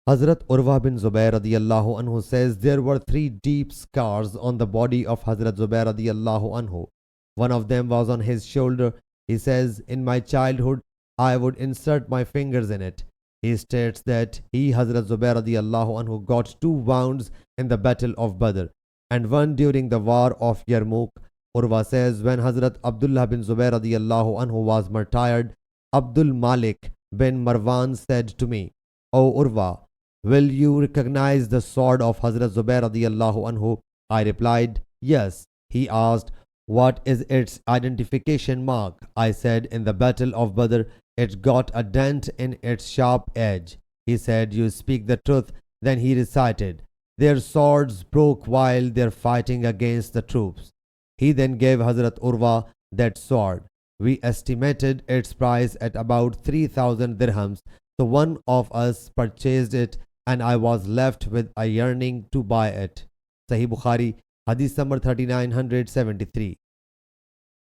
Hazrat Urwa bin Zubair radiyallahu anhu says there were three deep scars on the body of Hazrat Zubair radiyallahu anhu. One of them was on his shoulder. He says, in my childhood, I would insert my fingers in it. He states that he, Hazrat Zubair radiyallahu anhu, got two wounds in the battle of Badr and one during the war of Yarmouk. Urwa says, when Hazrat Abdullah bin Zubair radiyallahu anhu was martyred, Abdul Malik bin Marwan said to me, O Urwa, will you recognize the sword of Hazrat Zubair radiyallahu anhu? I replied, yes. He asked, what is its identification mark? I said, in the battle of Badr, it got a dent in its sharp edge. He said, you speak the truth. Then he recited, their swords broke while they're fighting against the troops. He then gave Hazrat Urwa that sword. We estimated its price at about 3,000 dirhams. So one of us purchased it and I was left with a yearning to buy it. Sahih Bukhari, Hadith number 3973.